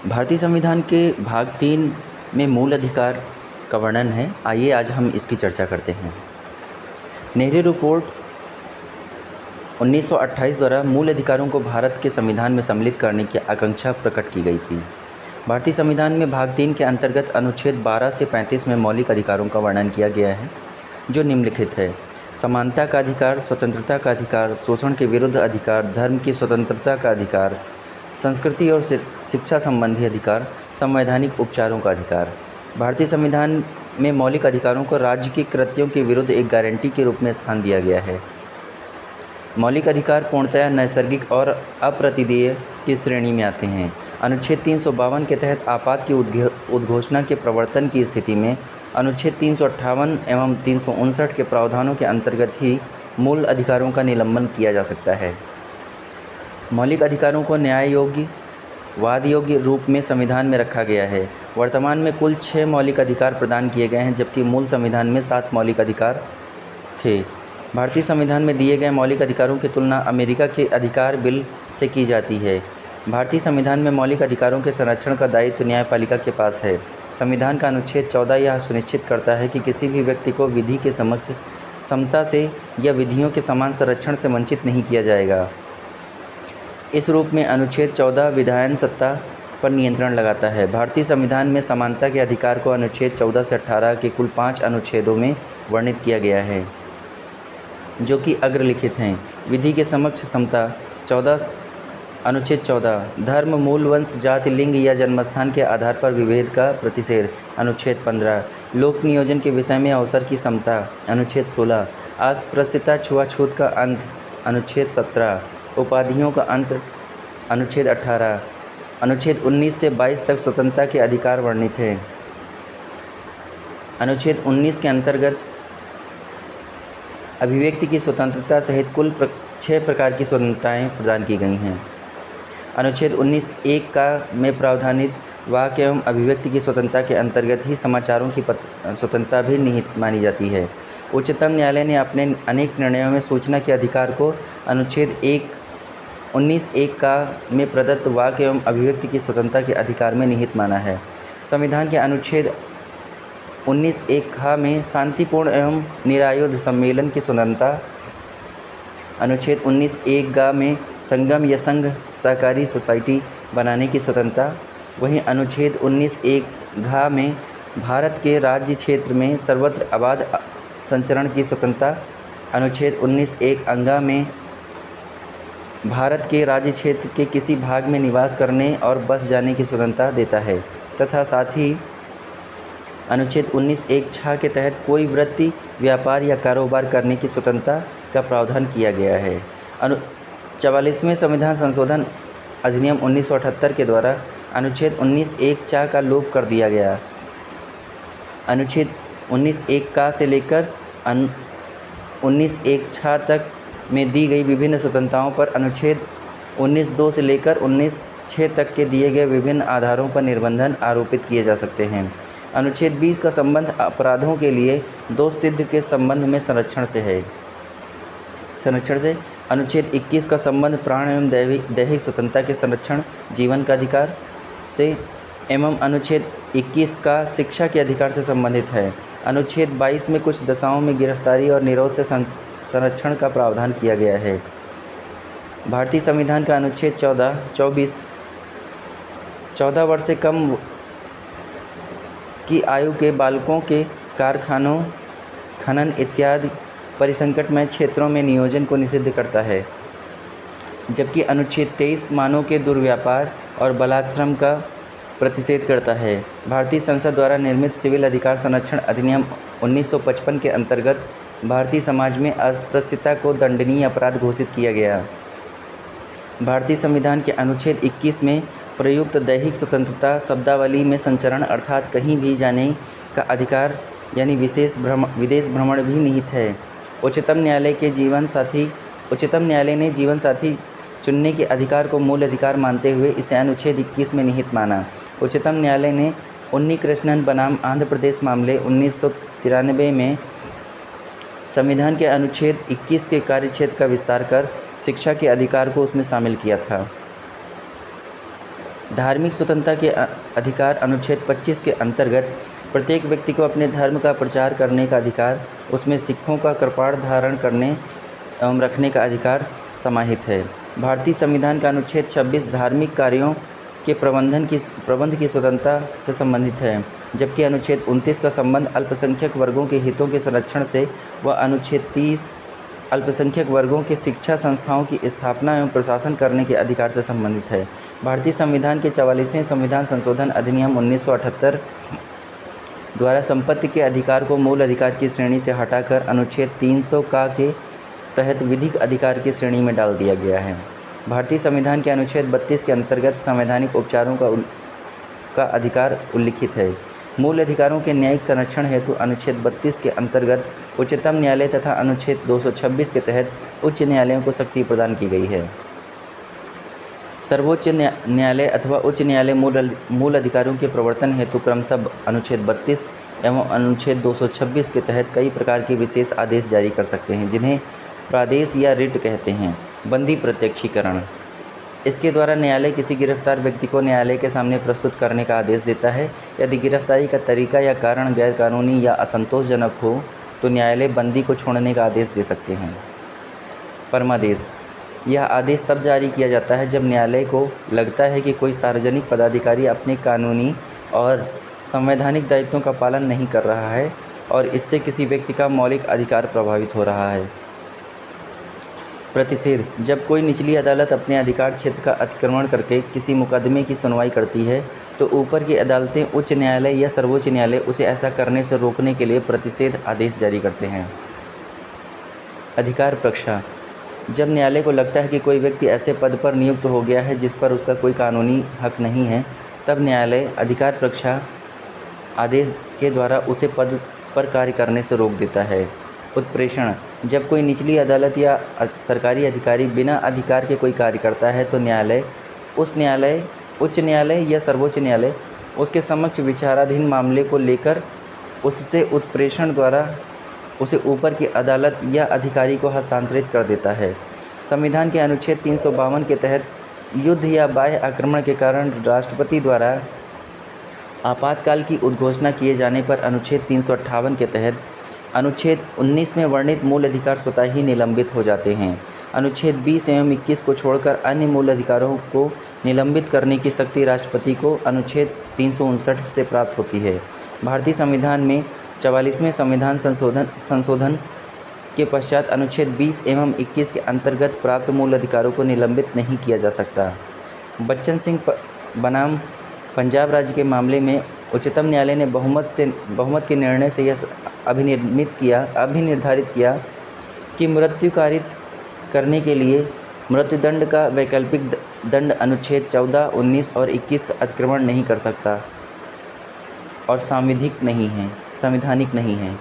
भारतीय संविधान के भाग 3 में मूल अधिकार का वर्णन है। आइए आज हम इसकी चर्चा करते हैं। नेहरू रिपोर्ट 1928 द्वारा मूल अधिकारों को भारत के संविधान में सम्मिलित करने की आकांक्षा प्रकट की गई थी। भारतीय संविधान में भाग 3 के अंतर्गत अनुच्छेद 12 से 35 में मौलिक अधिकारों का वर्णन किया गया है, जो निम्नलिखित है: समानता का अधिकार, स्वतंत्रता का अधिकार, शोषण के विरुद्ध अधिकार, धर्म की स्वतंत्रता का अधिकार, संस्कृति और शिक्षा संबंधी अधिकार, संवैधानिक उपचारों का अधिकार। भारतीय संविधान में मौलिक अधिकारों को राज्य के कृत्यों के विरुद्ध एक गारंटी के रूप में स्थान दिया गया है। मौलिक अधिकार पूर्णतया नैसर्गिक और अप्रतिदेय की श्रेणी में आते हैं। अनुच्छेद 352 के तहत आपात की उद्घोषणा के प्रवर्तन की स्थिति में अनुच्छेद 358 एवं 359 के प्रावधानों के अंतर्गत ही मूल अधिकारों का निलंबन किया जा सकता है। मौलिक अधिकारों को न्याय योग्य, वाद योग्य रूप में संविधान में रखा गया है। वर्तमान में कुल 6 मौलिक अधिकार प्रदान किए गए हैं, जबकि मूल संविधान में 7 मौलिक अधिकार थे। भारतीय संविधान में दिए गए मौलिक अधिकारों की तुलना अमेरिका के अधिकार बिल से की जाती है। भारतीय संविधान में मौलिक अधिकारों के संरक्षण का दायित्व न्यायपालिका के पास है। संविधान का अनुच्छेद 14 यह सुनिश्चित करता है कि किसी भी व्यक्ति को विधि के समक्ष समता से या विधियों के समान संरक्षण से वंचित नहीं किया जाएगा। इस रूप में अनुच्छेद 14 विधायन सत्ता पर नियंत्रण लगाता है। भारतीय संविधान में समानता के अधिकार को अनुच्छेद 14 से 18 के कुल 5 अनुच्छेदों में वर्णित किया गया है, जो कि अग्रलिखित हैं। विधि के समक्ष समता। अनुच्छेद 14 धर्म, मूल, वंश, जाति, लिंग या जन्मस्थान के आधार पर विभेद का प्रतिषेध। अनुच्छेद 15 लोक नियोजन के विषय में अवसर की समता। अनुच्छेद 16 अस्पृश्यता, छुआछूत का अंत। अनुच्छेद 17 उपाधियों का अंत। अनुच्छेद 18 अनुच्छेद 19 से 22 तक स्वतंत्रता के अधिकार वर्णित हैं। अनुच्छेद 19 के अंतर्गत अभिव्यक्ति की स्वतंत्रता सहित कुल 6 प्रकार की स्वतंत्रताएं प्रदान की गई हैं। अनुच्छेद 19(1) का में प्रावधानित वाक एवं अभिव्यक्ति की स्वतंत्रता के अंतर्गत ही समाचारों की स्वतंत्रता भी निहित मानी जाती है। उच्चतम न्यायालय ने अपने अनेक निर्णयों में सूचना के अधिकार को अनुच्छेद 19(1) का में प्रदत्त वाक एवं अभिव्यक्ति की स्वतंत्रता के अधिकार में निहित माना है। संविधान के अनुच्छेद 19(1) में शांतिपूर्ण एवं निरायुध सम्मेलन की स्वतंत्रता। अनुच्छेद 19(1) में संगम या संघ सहकारी सोसाइटी बनाने की स्वतंत्रता। वहीं अनुच्छेद 19(1) में भारत के राज्य क्षेत्र में सर्वत्र आबाद संचरण की स्वतंत्रता। अनुच्छेद 19(1) में भारत के राज्य क्षेत्र के किसी भाग में निवास करने और बस जाने की स्वतंत्रता देता है, तथा साथ ही अनुच्छेद 19(1) के तहत कोई वृत्ति, व्यापार या कारोबार करने की स्वतंत्रता का प्रावधान किया गया है। 44वें संविधान संशोधन अधिनियम 1978 के द्वारा अनुच्छेद 19(1) का लोप कर दिया गया। अनुच्छेद 19(1) से लेकर 19(1) तक में दी गई विभिन्न स्वतंत्रताओं पर अनुच्छेद 19(2) से लेकर 19(6) तक के दिए गए विभिन्न आधारों पर निर्बंधन आरोपित किए जा सकते हैं। अनुच्छेद 20 का संबंध अपराधों के लिए दोष सिद्ध के संबंध में संरक्षण से। अनुच्छेद 21 का संबंध प्राण एवं दैहिक स्वतंत्रता के संरक्षण, जीवन का अधिकार से एवं अनुच्छेद 21 का शिक्षा के अधिकार से संबंधित है। अनुच्छेद 22 में कुछ दशाओं में गिरफ्तारी और निरोध से संरक्षण का प्रावधान किया गया है। भारतीय संविधान का अनुच्छेद 24 14 वर्ष से कम की आयु के बालकों के कारखानों, खनन इत्यादि परिसंकटमय क्षेत्रों में नियोजन को निषिद्ध करता है, जबकि अनुच्छेद 23 मानव के दुर्व्यापार और बलात्श्रम का प्रतिषेध करता है। भारतीय संसद द्वारा निर्मित सिविल अधिकार संरक्षण अधिनियम 1955 के अंतर्गत भारतीय समाज में अस्पृश्यता को दंडनीय अपराध घोषित किया गया। भारतीय संविधान के अनुच्छेद 21 में प्रयुक्त दैहिक स्वतंत्रता शब्दावली में संचरण अर्थात कहीं भी जाने का अधिकार यानी विदेश भ्रमण भी निहित है। उच्चतम न्यायालय ने जीवन साथी चुनने के अधिकार को मूल अधिकार मानते हुए इसे अनुच्छेद 21 में निहित माना। उच्चतम न्यायालय ने उन्नी कृष्णन बनाम आंध्र प्रदेश मामले 1993 में संविधान के अनुच्छेद 21 के कार्यक्षेत्र का विस्तार कर शिक्षा के अधिकार को उसमें शामिल किया था। धार्मिक स्वतंत्रता के अधिकार अनुच्छेद 25 के अंतर्गत प्रत्येक व्यक्ति को अपने धर्म का प्रचार करने का अधिकार, उसमें सिखों का कपाट धारण करने एवं रखने का अधिकार समाहित है। भारतीय संविधान का अनुच्छेद 26 धार्मिक कार्यों के प्रबंध की स्वतंत्रता से संबंधित है, जबकि अनुच्छेद 29 का संबंध अल्पसंख्यक वर्गों के हितों के संरक्षण से व अनुच्छेद 30 अल्पसंख्यक वर्गों के शिक्षा संस्थाओं की स्थापना एवं प्रशासन करने के अधिकार से संबंधित है। भारतीय संविधान के 44वें संविधान संशोधन अधिनियम 1978 द्वारा संपत्ति के अधिकार को मूल अधिकार की श्रेणी से हटाकर अनुच्छेद 300 का के तहत विधिक अधिकार की श्रेणी में डाल दिया गया है। भारतीय संविधान के अनुच्छेद 32 के अंतर्गत संवैधानिक उपचारों का अधिकार उल्लिखित है। मूल अधिकारों के न्यायिक संरक्षण हेतु अनुच्छेद 32 के अंतर्गत उच्चतम न्यायालय तथा अनुच्छेद 226 के तहत उच्च न्यायालयों को शक्ति प्रदान की गई है। सर्वोच्च न्यायालय अथवा उच्च न्यायालय मूल अधिकारों के प्रवर्तन हेतु क्रमशः अनुच्छेद 32 एवं अनुच्छेद 226 के तहत कई प्रकार के विशेष आदेश जारी कर सकते हैं, जिन्हें प्रादेश या रिट कहते हैं। बंदी प्रत्यक्षीकरण, इसके द्वारा न्यायालय किसी गिरफ्तार व्यक्ति को न्यायालय के सामने प्रस्तुत करने का आदेश देता है। यदि गिरफ्तारी का तरीका या कारण गैरकानूनी या असंतोषजनक हो तो न्यायालय बंदी को छोड़ने का आदेश दे सकते हैं। परमादेश, यह आदेश तब जारी किया जाता है जब न्यायालय को लगता है कि कोई सार्वजनिक पदाधिकारी अपने कानूनी और संवैधानिक दायित्वों का पालन नहीं कर रहा है और इससे किसी व्यक्ति का मौलिक अधिकार प्रभावित हो रहा है। प्रतिषेध, जब कोई निचली अदालत अपने अधिकार क्षेत्र का अतिक्रमण करके किसी मुकदमे की सुनवाई करती है तो ऊपर की अदालतें उच्च न्यायालय या सर्वोच्च न्यायालय उसे ऐसा करने से रोकने के लिए प्रतिषेध आदेश जारी करते हैं। अधिकार प्रक्षा, जब न्यायालय को लगता है कि कोई व्यक्ति ऐसे पद पर नियुक्त हो गया है जिस पर उसका कोई कानूनी हक नहीं है, तब न्यायालय अधिकार प्रक्षा आदेश के द्वारा उसे पद पर कार्य करने से रोक देता है। उत्प्रेषण, जब कोई निचली अदालत या सरकारी अधिकारी बिना अधिकार के कोई कार्य करता है तो न्यायालय उच्च न्यायालय या सर्वोच्च न्यायालय उसके समक्ष विचाराधीन मामले को लेकर उससे उत्प्रेषण द्वारा उसे ऊपर की अदालत या अधिकारी को हस्तांतरित कर देता है। संविधान के अनुच्छेद 352 के तहत युद्ध या बाह्य आक्रमण के कारण राष्ट्रपति द्वारा आपातकाल की उद्घोषणा किए जाने पर अनुच्छेद 358 के तहत अनुच्छेद 19 में वर्णित मूल अधिकार स्वतः ही निलंबित हो जाते हैं। अनुच्छेद 20 एवं 21 को छोड़कर अन्य मूल अधिकारों को निलंबित करने की शक्ति राष्ट्रपति को अनुच्छेद 359 से प्राप्त होती है। भारतीय संविधान में 44वें संविधान संशोधन के पश्चात अनुच्छेद 20 एवं 21 के अंतर्गत प्राप्त मूल अधिकारों को निलंबित नहीं किया जा सकता। बच्चन सिंह बनाम पंजाब राज्य के मामले में उच्चतम न्यायालय ने बहुमत के निर्णय से यह अभिनिर्धारित किया कि मृत्यु कारित करने के लिए मृत्युदंड का वैकल्पिक दंड अनुच्छेद 14, 19 और 21 का अतिक्रमण नहीं कर सकता और संवैधानिक नहीं है।